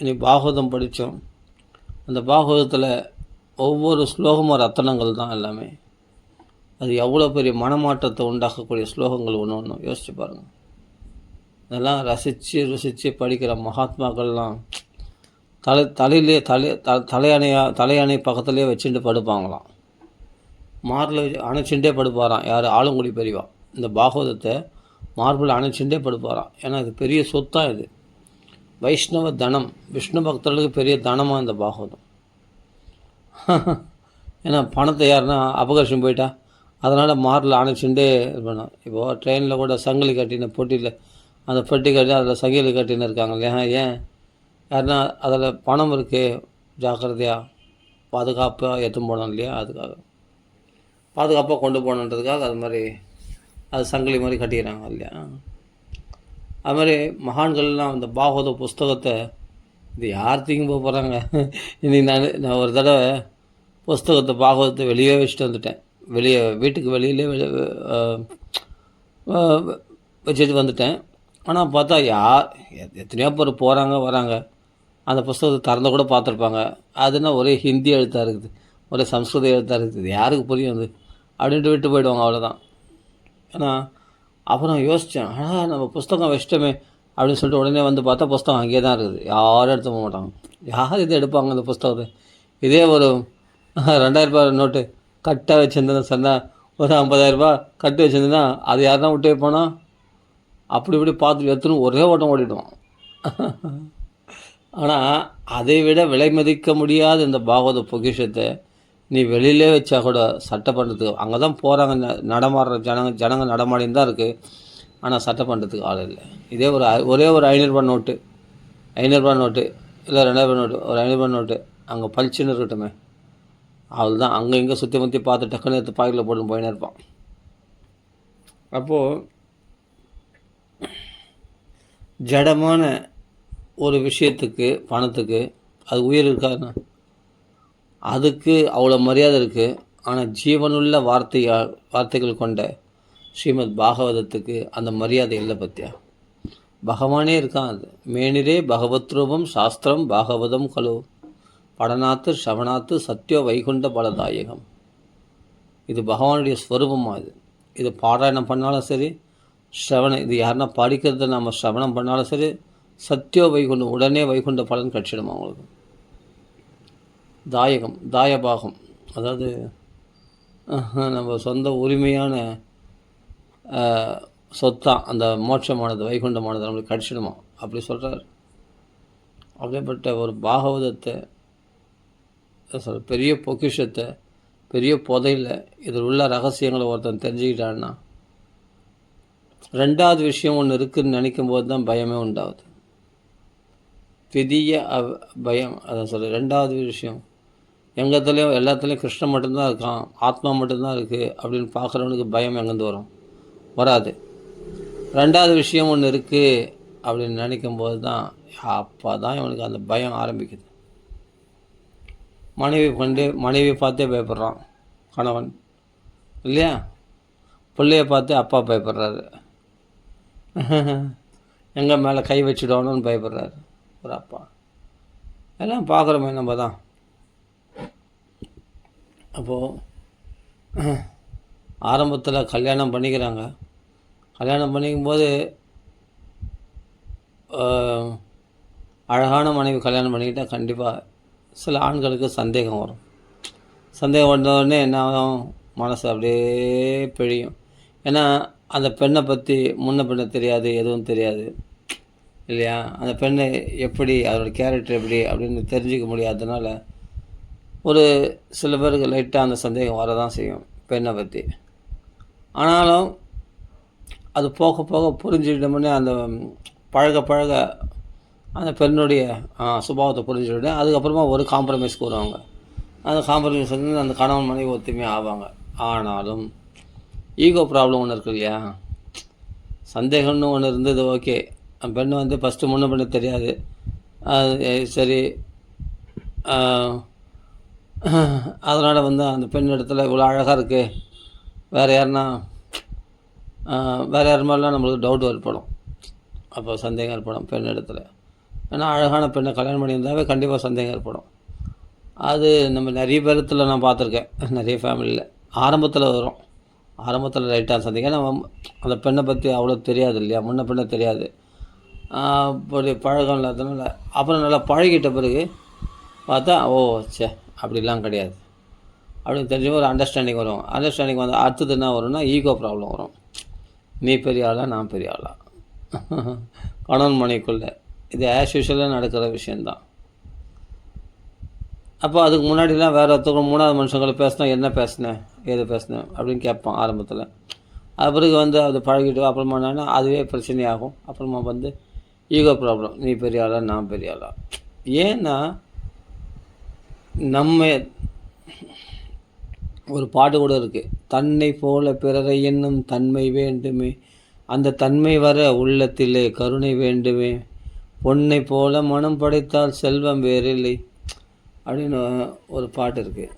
இனி பாகவதம் படித்தோம். அந்த பாகவதத்தில் ஒவ்வொரு ஸ்லோகமும் ரத்தனங்கள் தான் எல்லாமே. அது எவ்வளோ பெரிய மனமாற்றத்தை உண்டாக்கக்கூடிய ஸ்லோகங்கள் ஒன்று ஒன்று யோசிச்சு பாருங்கள். இதெல்லாம் ருசித்து படிக்கிற மகாத்மாக்கள்லாம் தலையணை பக்கத்துலேயே வச்சுட்டு படுப்பாங்களாம். மார்பில் அணைச்சுட்டே படுப்பாராம். யார்? ஆலங்குடி பெரியவா இந்த பாகவதத்தை மார்பில் அணைச்சுட்டே படுப்பாராம். ஏன்னா இது பெரிய சொத்தான். இது வைஷ்ணவ தனம், விஷ்ணு பக்தர்களுக்கு பெரிய தனமாக இந்த பாகவதம். ஏன்னா பணத்தை யாருன்னா அபகரிஷம் போயிட்டா அதனால் மாரில் அணைச்சுட்டே இருக்கணும். இப்போது ட்ரெயினில் கூட சங்கிலி கட்டின போட்டியில் அந்த பெட்டி கட்டி அதில் சங்கிலி கட்டின்னு இருக்காங்க இல்லையா? ஏன்? யாருன்னா அதில் பணம் இருக்குது, ஜாக்கிரதையாக பாதுகாப்பாக எடுத்துன்னு போகணும் இல்லையா? அதுக்காக பாதுகாப்பாக கொண்டு போகணுன்றதுக்காக அது மாதிரி அது சங்கிலி மாதிரி கட்டிக்கிறாங்க இல்லையா? அது மாதிரி மகான்கள்லாம் அந்த பாகவத புஸ்தகத்தை இது யார் தூக்கி போக போகிறாங்க? இன்னைக்கு நான் ஒரு தடவை புஸ்தகத்தை பாகவதத்தை வெளியே வச்சுட்டு வந்துட்டேன். வீட்டுக்கு வெளியிலே வச்சுட்டு வந்துட்டேன். ஆனால் பார்த்தா எத்தனையோ பேர் போகிறாங்க வராங்க, அந்த புஸ்தகத்தை திறந்து கூட பார்த்துருப்பாங்க. அதுனா ஒரே ஹிந்தி எழுத்தாக இருக்குது, ஒரே சம்ஸ்கிருத எழுத்தாக இருக்குது, இது யாருக்கு புரியும் அது அப்படின்ட்டு விட்டு போயிடுவாங்க, அவ்வளோதான். ஏன்னா அப்புறம் யோசித்தேன், ஆனால் நம்ம புஸ்தகம் வச்சிட்டோமே அப்படின்னு சொல்லிட்டு உடனே வந்து பார்த்தா புஸ்தகம் அங்கேயே தான் இருக்குது. யாரும் எடுத்து போக மாட்டாங்க. யார் இதை எடுப்பாங்க இந்த புஸ்தகத்தை? இதே ஒரு 2000 ரூபாய் நோட்டு கட்டாக வச்சுருந்தேன்னு சொன்னால், ஒரு 50,000 கட்டு வச்சுருந்தேன்னா அது யாருன்னா விட்டு வைப்பானா? அப்படி இப்படி பார்த்துட்டு எடுத்துன்னு ஒரே ஓட்டம் ஓடிடுவான். ஆனால் அதை விட விலை மதிக்க முடியாத இந்த பாகவத பொக்கிஷத்தை நீ வெளியிலே வச்சா கூட சட்டை பண்ணுறதுக்கு அங்கே தான் போகிறாங்க, நடமாடுற ஜனங்க நடமாடின்னு தான் இருக்குது. ஆனால் சட்டை பண்ணுறதுக்கு ஆள் இல்லை. இதே ஒரே ஒரு 500 நோட்டு, 500 நோட்டு இல்லை 2000 நோட்டு, ஒரு 500 நோட்டு அங்கே பளிச்சுன்னு இருக்கட்டுமே, அவள் தான் அங்கே இங்கே சுற்றி முற்றி பார்த்து டக்குன்னு எடுத்து பாக்கெட்டில் போட்டு போயினே இருப்பான். அப்போது ஜடமான ஒரு விஷயத்துக்கு, பணத்துக்கு அது உயிர் இருக்காதுன்னா அதுக்கு அவ்வளோ மரியாதை இருக்குது. ஆனால் ஜீவனுள்ள வார்த்தைகள் கொண்ட ஸ்ரீமத் பாகவதத்துக்கு அந்த மரியாதை இல்லை. பற்றியா பகவானே இருக்கான். அது மேனிரே பகவத் ரூபம் சாஸ்திரம் பாகவதம் கலு படனாத்து ஸ்ரவணாத்து சத்யோ வைகுண்ட பலதாயகம். இது பகவானுடைய ஸ்வரூபமாக இது பாராயணம் பண்ணாலும் சரி, இது யாருன்னா படிக்கிறத நம்ம ஸ்ரவணம் பண்ணாலும் சரி, சத்யோ வைகுண்டம் உடனே வைகுண்ட பலன் கட்சிடும் அவங்களுக்கு. தாயபாகம் அதாவது நம்ம சொந்த உரிமையான சொத்தான் அந்த மோட்சமானது, வைகுண்டமானது நம்மளுக்கு கட்சிடுமா அப்படி சொல்கிறார். அப்படிப்பட்ட ஒரு பாகவதத்தை பெரிய பொக்கிஷத்தை, பெரிய புதையில் இதில் உள்ள ரகசியங்களை ஒருத்தன் தெரிஞ்சுக்கிட்டான்னா, ரெண்டாவது விஷயம் ஒன்று இருக்குதுன்னு நினைக்கும் போது தான் பயமே உண்டாகுது. பெரிய பயம் அதான் சொல்கிறேன். ரெண்டாவது விஷயம் எல்லாத்துலேயும் கிருஷ்ணன் மட்டும்தான் இருக்கான், ஆத்மா மட்டும்தான் இருக்குது அப்படின்னு பார்க்குறவனுக்கு பயம் எங்கேருந்து வராது. ரெண்டாவது விஷயம் ஒன்று இருக்குது அப்படின்னு நினைக்கும் போது தான் அப்போ தான் இவனுக்கு அந்த பயம் ஆரம்பிக்குது. மனைவி பார்த்தே பயப்படுறான் கணவன் இல்லையா? பிள்ளையை பார்த்து அப்பா பயப்படுறாரு, எங்கே மேலே கை வச்சுடணும்னு பயப்படுறாரு ஒரு அப்பா. எல்லாம் பார்க்குறோமே நம்ம தான். அப்போது ஆரம்பத்தில் கல்யாணம் பண்ணிக்கிறாங்க. கல்யாணம் பண்ணிக்கும்போது அழகான மனைவி கல்யாணம் பண்ணிக்கிட்டால் கண்டிப்பாக சில ஆண்களுக்கு சந்தேகம் வரும். சந்தேகம் வந்தோடனே என்ன ஆகும்? மனசு அப்படியே பிழியும். ஏன்னா அந்த பெண்ணை பற்றி முன்ன பெண்ணை தெரியாது, எதுவும் தெரியாது இல்லையா? அந்த பெண்ணை எப்படி, அதோட கேரக்டர் எப்படி அப்படின்னு தெரிஞ்சிக்க முடியாததுனால ஒரு சில பேருக்கு லைட்டாக அந்த சந்தேகம் வரதான் செய்யும் பெண்ணை பற்றி. ஆனாலும் அது போக போக புரிஞ்சுக்கிட்டோம்னே அந்த பழக அந்த பெண்ணுடைய சுபாவத்தை புரிஞ்சுக்கிட்டு அதுக்கப்புறமா ஒரு காம்ப்ரமைஸ்க்கு வருவாங்க. அந்த காம்ப்ரமைஸ் வந்து அந்த கணவன் மனைவி ஒத்துமையாக ஆவாங்க. ஆனாலும் ஈகோ ப்ராப்ளம் ஒன்று இருக்கு இல்லையா? சந்தேகம்னு ஒன்று இருந்தது. ஓகே, அந்த பெண்ணு வந்து ஃபஸ்ட்டு முன்ன பெண்ணு தெரியாது, சரி, அதனால் வந்து அந்த பெண் இடத்துல இவ்வளோ அழகாக இருக்குது, வேறு யார் மாதிரிலாம் நம்மளுக்கு டவுட் ஏற்படும். அப்போ சந்தேகம் ஏற்படும் பெண் இடத்துல. ஏன்னா அழகான பெண்ணை கல்யாணம் பண்ணியிருந்தாவே கண்டிப்பாக சந்தேகம் ஏற்படும். அது நம்ம நிறைய பேரத்தில் நான் பார்த்துருக்கேன், நிறைய ஃபேமிலியில் ஆரம்பத்தில் வரும். ஆரம்பத்தில் லைட்டாக சந்தேகம். ஏன்னா அந்த பெண்ணை பற்றி அவ்வளோ தெரியாது இல்லையா, முன்ன பின்ன தெரியாது. அப்படி பழக்கம் இல்லாததுனால அப்புறம் நல்லா பழகிட்ட பிறகு பார்த்தா ஓ சே அப்படிலாம் கிடையாது அப்படின்னு தெரிஞ்ச ஒரு அண்டர்ஸ்டாண்டிங் வரும். அண்டர்ஸ்டாண்டிங் வந்து அடுத்தது என்ன வரும்னா ஈகோ ப்ராப்ளம் வரும். நீ பெரிய ஆளா, நான் பெரிய ஆளா, கணவன் மனைக்குள்ளே. இது ஆஸ் யூஷுவலாக நடக்கிற விஷயந்தான். அப்போ அதுக்கு முன்னாடிலாம் வேறு ஒருத்தவங்க 3வது மனுஷங்களை பேசினா என்ன பேசினேன், ஏது பேசினேன் அப்படின்னு கேட்பான் ஆரம்பத்தில். அது பிறகு வந்து அது பழகிட்டு அப்புறமா என்னன்னா அதுவே பிரச்சனையாகும். அப்புறமா வந்து ஈகோ ப்ராப்ளம், நீ பெரிய ஆளா, நான் பெரிய ஆளா. ஏன்னா நம்ம ஒரு பாட்டு கூட இருக்குது, தன்னை போல பிறரை என்னும் தன்மை வேண்டுமே, அந்த தன்மை வர உள்ளத்திலே கருணை வேண்டுமே, பொன்னை போல மனம் படைத்தால் செல்வம் வேறில்லை அப்படின்னு ஒரு பாட்டு இருக்குது.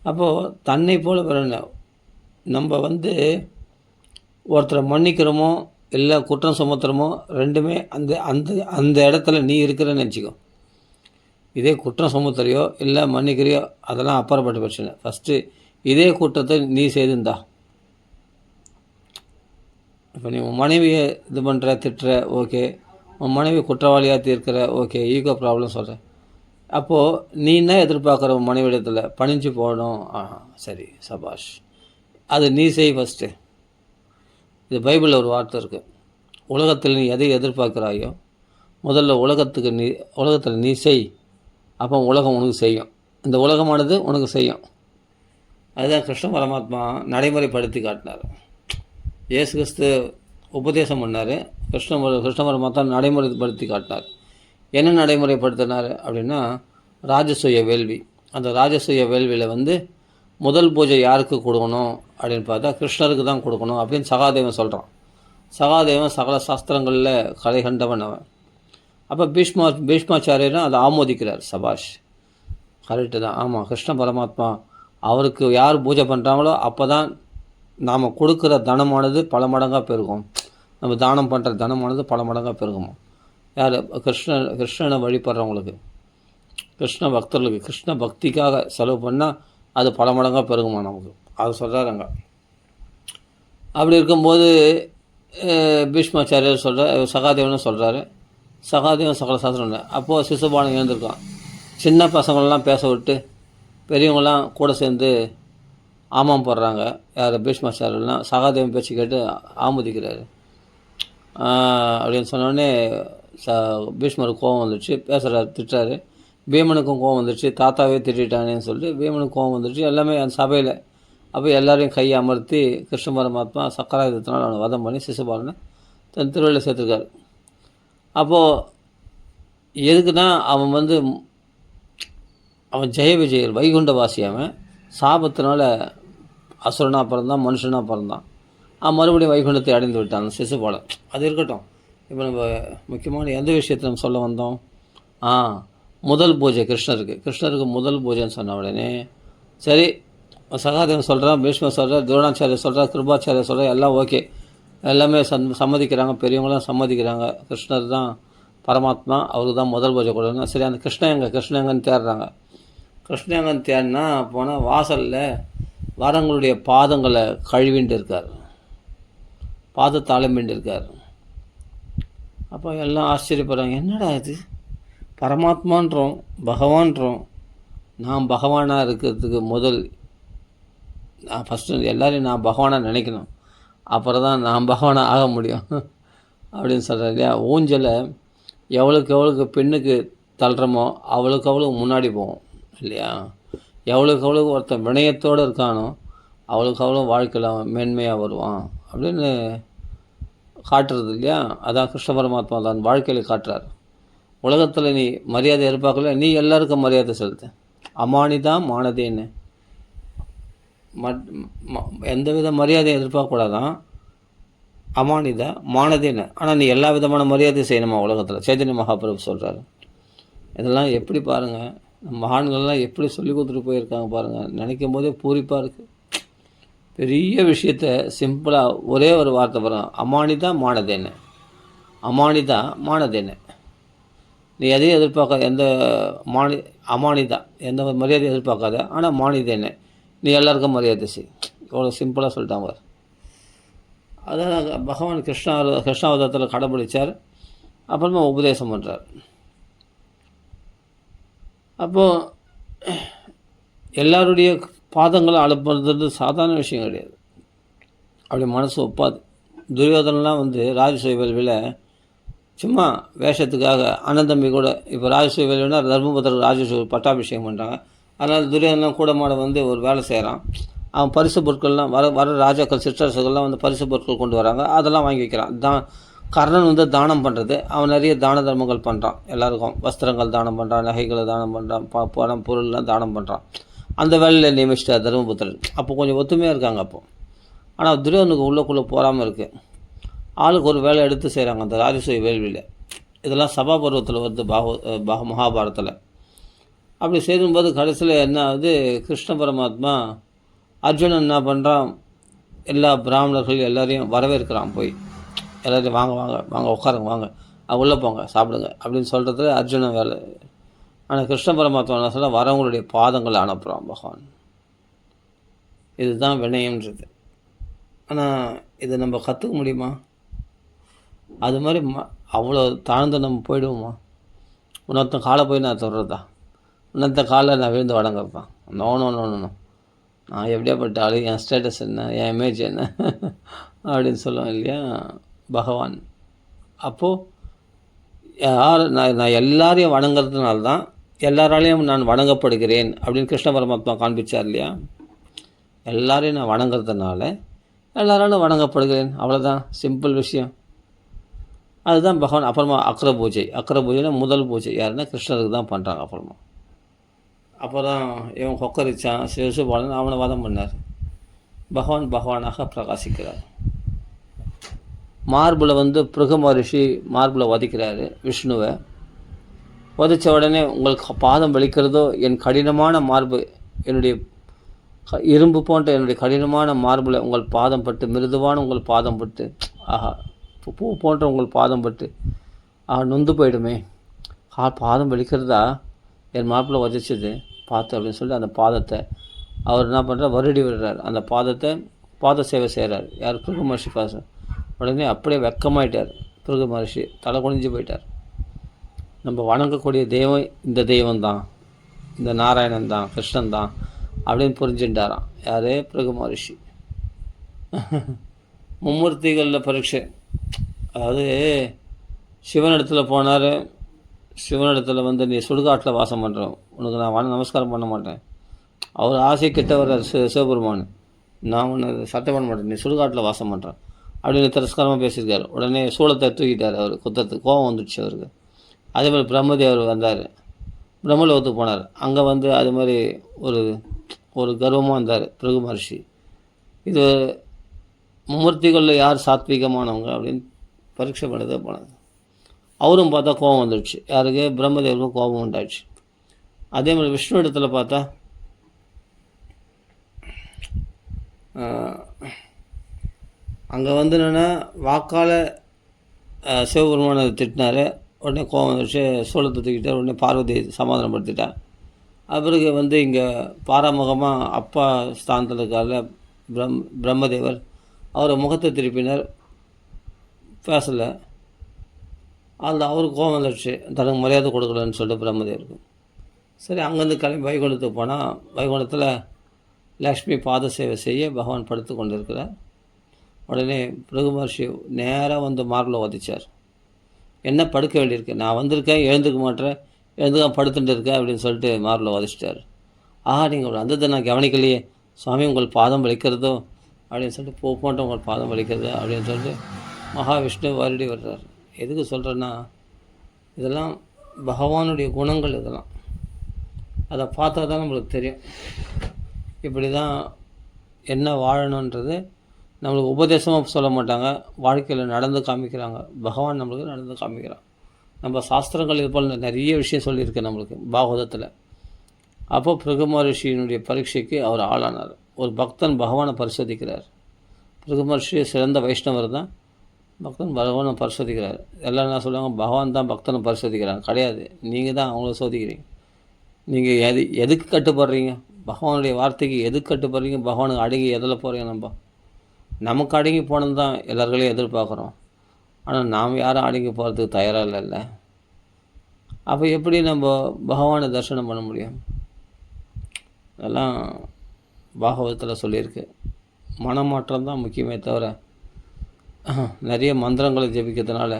அப்போது தன்னை போல பிறனை நம்ம வந்து ஒருத்தரை மன்னிக்கிறோமோ இல்லை குற்றம் சுமத்துறோமோ ரெண்டுமே அந்த அந்த அந்த இடத்துல நீ இருக்கிறன்னு நினச்சிக்கோ. இதே குற்றம் சுமத்துறியோ இல்லை மன்னிக்கிறியோ அதெல்லாம் அப்புறப்பட்ட பிரச்சனை. ஃபஸ்ட்டு இதே குற்றத்தை நீ செய்திருந்தா, இப்போ நீ உன் மனைவியை இது பண்ணுற திட்டுற, ஓகே, உன் மனைவி குற்றவாளியாக தீர்க்கிற, ஓகே, ஈகோ ப்ராப்ளம் சொல்கிறேன். அப்போது நீ என்ன எதிர்பார்க்குற உன் மனைவிடத்தில், பணிஞ்சு போகணும், சரி சபாஷ், அது நீ செய் ஃபஸ்ட்டு. இது பைபிளில் ஒரு வார்த்தை இருக்குது, உலகத்தில் நீ எதை எதிர்பார்க்குறாயோ முதல்ல உலகத்தில் நீ செய், அப்போ உலகம் உனக்கு செய்யும், இந்த உலகமானது உனக்கு செய்யும். அதுதான் கிருஷ்ண பரமாத்மா நடைமுறைப்படுத்தி காட்டினார். இயேசு கிறிஸ்து உபதேசம் பண்ணார், கிருஷ்ண பரமாத்மா நடைமுறைப்படுத்தி காட்டினார். என்ன நடைமுறைப்படுத்தினார் அப்படின்னா ராஜசூய வேள்வி. அந்த ராஜசூய வேள்வியில் வந்து முதல் பூஜை யாருக்கு கொடுக்கணும் அப்படின்னு பார்த்தா கிருஷ்ணருக்கு தான் கொடுக்கணும் அப்படின்னு சகாதேவன் சொல்கிறான். சகாதேவன் சகல சாஸ்திரங்களில் கலை கண்டவன் அவன். அப்போ பீஷ்மாச்சாரியரும் அதை ஆமோதிக்கிறார். சபாஷ், கரெக்டு தான், ஆமாம், கிருஷ்ண பரமாத்மா அவருக்கு யார் பூஜை பண்ணுறாங்களோ அப்போ தான் நாம் கொடுக்குற தனமானது பல மடங்காக பெருகும், நம்ம தானம் பண்ணுற தனமானது பல மடங்காக பெருகுமா. யார்? கிருஷ்ணனை வழிபடுறவங்களுக்கு, கிருஷ்ண பக்தர்களுக்கு, கிருஷ்ண பக்திக்காக செலவு பண்ணால் அது பல மடங்காக பெருகுமா நமக்கு. அது சொல்கிறாருங்க. அப்படி இருக்கும்போது பீஷ்மாச்சாரியர் சகாதேவனும் சொல்கிறாரு. சகாதேவன் சகல சாஸ்திரம் இல்லை. அப்போது சிசுபாலன் எழுந்திருக்கான். சின்ன பசங்களெலாம் பேச விட்டு பெரியவங்களாம் கூட சேர்ந்து ஆமாம் போடுறாங்க. யார்? பீஷ்மாச்சாரியர்லாம் சகாதேவன் பேச்சு கேட்டு ஆமோதிக்கிறாரு. அப்படின்னு சொன்னோடனே பீஷ்மருக்கு கோவம் வந்துடுச்சு, பேசுகிறாரு, திட்டுறாரு. பீமனுக்கும் கோவம் வந்துடுச்சு, தாத்தாவே திட்டானேன்னு சொல்லிட்டு பீமனுக்கு கோவம் வந்துடுச்சு. எல்லாமே அந்த சபையில். அப்போ எல்லாரையும் கையை அமர்த்தி கிருஷ்ண பரமாத்மா சக்கராயுதத்தினால் அவனை வதம் பண்ணி சிசுபாலனை தன் திருவள்ளில் சேர்த்துருக்காரு. அப்போது எதுக்குன்னா அவன் ஜெய விஜயர் வைகுண்டவாசி. அவன் சாபத்தினால அசுரனாக பிறந்தான், மனுஷனாக பிறந்தான். மறுபடியும் வைகுண்டத்தை அடைந்து விட்டான் சிசுபாலன். அது இருக்கட்டும். இப்போ நம்ம முக்கியமான எந்த விஷயத்தை நம்ம சொல்ல வந்தோம்? முதல் பூஜை கிருஷ்ணருக்கு முதல் பூஜைன்னு சொன்ன உடனே சரி, சகாதேவன் சொல்கிறான், பீஷ்மர் சொல்கிறார், துரோணாச்சாரியர் சொல்கிறார், கிருபாச்சாரியர் சொல்கிறார், எல்லாம் ஓகே, எல்லாமே சம்மதிக்கிறாங்க, பெரியவங்களாம் சம்மதிக்கிறாங்க. கிருஷ்ணர் தான் பரமாத்மா, அவருக்கு தான் முதல் பூஜை கொடுக்கணும். சரி, அந்த கிருஷ்ணங்கன்னு தேடுறாங்க. கிருஷ்ணங்கன்னு தேடினா போனால் வாசலில் வரவங்களுடைய பாதங்களை கழுவிண்டு இருக்கார், பாதத்தாளம்பிண்டு இருக்கார். அப்போ எல்லாம் ஆச்சரியப்படுறாங்க, என்னடா இது, பரமாத்மான்றோம், பகவான்றோம், நான் பகவானாக இருக்கிறதுக்கு நான் ஃபஸ்ட்டு எல்லோரையும் நான் பகவானாக நினைக்கணும், அப்புறம் தான் நான் பகவானாக ஆக முடியும் அப்படின்னு சொல்கிறார் இல்லையா. ஊஞ்சலை எவ்வளோக்கு பெண்ணுக்கு தள்ளுறமோ அவ்வளோக்கு முன்னாடி போவோம் இல்லையா. எவ்வளோக்கு ஒருத்தன் வினயத்தோடு இருக்கானோ அவ்வளோக்கு வாழ்க்கையில் அவன் மேன்மையாக வருவான் அப்படின்னு காட்டுறது இல்லையா. அதான் கிருஷ்ண பரமாத்மா தான் வாழ்க்கையில் காட்டுறார். உலகத்தில் நீ மரியாதை எதிர்பார்க்கல, நீ எல்லாருக்கும் மரியாதை செலுத்து. அமானிதா மானதேன்னு எந்த வித மரியாதையும் எதிர்பார்க்கக்கூடாதான். அமானிதா மானதேன்னு. ஆனால் நீ எல்லா விதமான மரியாதையும் செய்யணுமா உலகத்தில். சைதன்ய மகாபிரபு சொல்கிறாரு. இதெல்லாம் எப்படி பாருங்கள், மகான்கள்லாம் எப்படி சொல்லி கொடுத்துட்டு போயிருக்காங்க பாருங்கள். நினைக்கும் போதே பூரிப்பாக இருக்குது. பெரிய விஷயத்தை சிம்பிளாக ஒரே ஒரு வார்த்தை பாருங்கள், அமானிதா மானதேன்னு, அமானிதா மானதேன்னு. நீ எதையும் எதிர்பார்க்காத, எந்த அமானிதா எந்த ஒரு மரியாதையும் எதிர்பார்க்காத, ஆனால் மானிதை என்ன, நீ எல்லாருக்கும் மரியாதை செய். எவ்வளோ சிம்பிளாக சொல்லிட்டாங்க பாரு. அதான் பகவான் கிருஷ்ணாவதாரத்தில் கடைபிடிச்சார். அப்புறமா உபதேசம் பண்ணுறார். அப்போது எல்லாருடைய பாதங்களை அழுப்புறது சாதாரண விஷயம் கிடையாது. அப்படி மனசு ஒப்பாது. துரியோதனெலாம் வந்து ராஜசூய வேள்வியில் சும்மா வேஷத்துக்காக அண்ணன் தம்பி கூட, இப்போ ராஜசூய வேள்வினா தர்மபுத்திரர் ராஜசூய பட்டாபிஷேகம் பண்ணுறாங்க. அதனால் துரியோதனெலாம் கூட மாட வந்து ஒரு வேலை செய்கிறான். அவன் பரிசு பொருட்கள்லாம் வர ராஜாக்கள் சிற்றரசுகள்லாம் வந்து பரிசு பொருட்கள் கொண்டு வராங்க. அதெல்லாம் வாங்கி வைக்கிறான். கர்ணன் வந்து தானம் பண்ணுறது, அவன் நிறைய தான தர்மங்கள் பண்ணுறான். எல்லாருக்கும் வஸ்திரங்கள் தானம் பண்ணுறான், நகைகளை தானம் பண்ணுறான், பணம் பொருள்லாம் தானம் பண்ணுறான். அந்த வேலையில் நியமிச்சிட்டார் தர்மபுத்திரர். அப்போ கொஞ்சம் ஒத்துமையாக இருக்காங்க. அப்போது ஆனால் துரியோதனுக்கு உள்ளுக்குள்ளே போகாமல் இருக்குது. ஆளுக்கு ஒரு வேலை எடுத்து செய்கிறாங்க அந்த ராஜசூய வேள்வியில். இதெல்லாம் சபா பருவத்தில் வருது மகாபாரதத்தில். அப்படி செய்யும்போது கடைசியில் என்ன ஆகுது, கிருஷ்ண பரமாத்மா அர்ஜுனன் என்ன பண்ணுறான், எல்லா பிராமணர்கள் எல்லாரையும் வரவேற்கிறான். போய் எல்லோரையும் வாங்க வாங்க வாங்க உட்காருங்க, வாங்க உள்ளே போங்க சாப்பிடுங்க அப்படின்னு சொல்கிறதுல அர்ஜுனன் வேலை. ஆனால் கிருஷ்ண பரமாத்மா என்ன சொல்ல, வரவங்களுடைய பாதங்களை அனுப்புகிறான் பகவான். இதுதான் வினயம்ன்றது. ஆனால் இதை நம்ம கற்றுக்க முடியுமா? அது மாதிரி அவ்வளோ தாழ்ந்து நம்ம போயிடுவோமா? இன்னொருத்தன் காலை போய் நான் தொடுறதா, இன்னொருத்த காலை நான் விழுந்து வணங்குறதான்? நோ நோ நோ நோ, நான் எப்படியாப்பட்ட ஆளு, என் ஸ்டேட்டஸ் என்ன, என் இமேஜ் என்ன அப்படின்னு சொல்லுவேன் இல்லையா பகவான். அப்போது யார் நான் எல்லாரையும் வணங்குறதுனால தான் எல்லாராலையும் நான் வணங்கப்படுகிறேன் அப்படின்னு கிருஷ்ண பரமாத்மா காண்பிச்சார் இல்லையா. எல்லாரையும் நான் வணங்குறதுனால எல்லாராலும் வணங்கப்படுகிறேன், அவ்வளோதான், சிம்பிள் விஷயம். அதுதான் பகவான். அப்புறமா அக்கர பூஜைனா முதல் பூஜை யாருன்னா கிருஷ்ணருக்கு தான் பண்ணுறாங்க. அப்போ தான் இவன் கொக்கரிச்சான் சிவசுபாலன், அவனை வதம் பண்ணார். பகவானாக பிரகாசிக்கிறார். மார்பில் வந்து பிருகு மகரிஷி மார்பில் வதிக்கிறாரு விஷ்ணுவை. வதித்த உடனே உங்களுக்கு பாதம் வலிக்கிறதோ, என் கடினமான மார்பு, என்னுடைய இரும்பு போன்ற என்னுடைய கடினமான மார்பில் உங்கள் பாதம் பட்டு, மிருதுவான உங்கள் பாதம் பட்டு, ஆஹா பூ போன்ற உங்கள் பாதம் பட்டு நொந்து போயிடுமே, பாதம் வலிக்கிறதா என் மார்பில் வதிச்சது பார்த்து அப்படின்னு சொல்லி அந்த பாதத்தை அவர் என்ன பண்ணுறார், வருடி விடுறார். அந்த பாத சேவை செய்கிறார். யார்? பிருகு மகர்ஷி பாசம். உடனே அப்படியே வெக்கமாயிட்டார் பிருகு மகர்ஷி, தலை குனிஞ்சு போயிட்டார். நம்ம வணங்கக்கூடிய தெய்வம் இந்த தெய்வம்தான், இந்த நாராயணன் தான், கிருஷ்ணன் தான் அப்படின்னு புரிஞ்சுட்டாராம். யாரே? பிருகு மகர்ஷி. மும்மூர்த்திகளில் பரீட்சை. அதாவது சிவனிடத்தில் போனார். சிவனிடத்தில் வந்து நீ சுடுகாட்டில் வாசம் பண்ணுறோம், உனக்கு நான் நமஸ்காரம் பண்ண மாட்டேன். அவர் ஆசை கிட்ட வர்றார் சிவபெருமான், நான் ஒன்று சட்டை பண்ண மாட்டேன், நீ சுடுகாட்டில் வாசம் பண்ணுறேன் அப்படின்னு திரஸ்காரமாக பேசியிருக்காரு. உடனே சூளத்தை தூக்கிட்டார். அவர் குத்தத்துக்கு கோபம் வந்துடுச்சு அவருக்கு. அதே மாதிரி பிரம்மதேவர் வந்தார், பிரம்மலோகத்துக்கு போனார். அங்கே வந்து அது மாதிரி ஒரு கர்வமாக வந்தார் பிருகு மகர்ஷி. இது மும்மூர்த்திகளில் யார் சாத்வீகமானவங்க அப்படின்னு பரீட்சை பண்ணதே போனாங்க. அவரும் பார்த்தா கோபம் வந்துடுச்சு. யாருக்கு? பிரம்மதேவருக்கும் கோபம் உண்டாயிடுச்சு. அதே மாதிரி விஷ்ணு இடத்துல பார்த்தா அங்கே வந்து என்னென்னா வாக்கால் சிவபெருமானை திட்டினார். உடனே கோபம் வந்துடுச்சு, சூளத்தை தூக்கிட்டார். உடனே பார்வதி சமாதானப்படுத்திட்டா. பிறகு வந்து இங்கே பாராமுகமாக அப்பா ஸ்தானத்தில் இருக்கார்ல பிரம்மதேவர், அவரை முகத்தை திருப்பினார், பேசலை. அதில் அவருக்கு கோபம் வந்துடுச்சு, தனக்கு மரியாதை கொடுக்கலன்னு சொல்லிட்டு பிரம்மதேவருக்கு. சரி, அங்கேருந்து கிளம்பி வைகுண்டத்துக்கு போனால் வைகுண்டத்தில் லக்ஷ்மி பாத சேவை செய்ய பகவான் படுத்து கொண்டு இருக்கிறார். உடனே பிருகு மகர்ஷி நேராக வந்து மார்பில் வதிச்சார். என்ன படுக்க வேண்டியிருக்கு, நான் வந்திருக்கேன், எழுந்துக்க மாட்டேன், எழுந்துக்க படுத்துட்டு இருக்கேன் அப்படின்னு சொல்லிட்டு மார்பில் வதிச்சிட்டார். நீங்கள் வந்ததை நான் கவனிக்கலையே சுவாமி, உங்கள் பாதம் வலிக்கிறதோ அப்படின்னு சொல்லிட்டு போன்ற உங்கள் பாதம் வலிக்கிறதோ அப்படின்னு சொல்லிட்டு மகாவிஷ்ணு வருடி வர்றார். எதுக்கு சொல்கிறேன்னா, இதெல்லாம் பகவானுடைய குணங்கள். இதெல்லாம் அதை பார்த்தா தான் நம்மளுக்கு தெரியும். இப்படி தான் என்ன வாழணுன்றது நம்மளுக்கு உபதேசமாக சொல்ல மாட்டாங்க, வாழ்க்கையில் நடந்து காமிக்கிறாங்க. பகவான் நம்மளுக்கு நடந்து காமிக்கிறான். நம்ம சாஸ்திரங்கள் இது போல் நிறைய விஷயம் சொல்லியிருக்கு நம்மளுக்கு பாகவதத்தில். அப்போ பிருகு மகர்ஷியினுடைய பரீட்சைக்கு அவர் ஆளானார். ஒரு பக்தன் பகவானை பரிசோதிக்கிறார். பிருகு மகர்ஷி சிறந்த வைஷ்ணவர் தான். பக்தன் பகவானை பரிசோதிக்கிறார். எல்லாம் என்ன சொல்லுவாங்க, பகவான் தான் பக்தனை பரிசோதிக்கிறாங்க. கிடையாது, நீங்கள் தான் அவங்கள சோதிக்கிறீங்க. நீங்கள் எதுக்கு கட்டுப்படுறீங்க? பகவானுடைய வார்த்தைக்கு எதுக்கு கட்டுப்படுறீங்க? பகவானுக்கு அடங்கி எதில் போகிறீங்க? நமக்கு அடங்கி போனது தான் எல்லார்களையும் எதிர்பார்க்குறோம். ஆனால் நாம் யாரும் அடங்கி போகிறதுக்கு தயாராக இல்லைல்ல. அப்போ எப்படி நம்ம பகவானை தரிசனம் பண்ண முடியும்? அதெல்லாம் பாகவதத்தில் சொல்லியிருக்கு. மனமாற்றம் தான் முக்கியமே தவிர நிறைய மந்திரங்களை ஜெபிக்கிறதுனால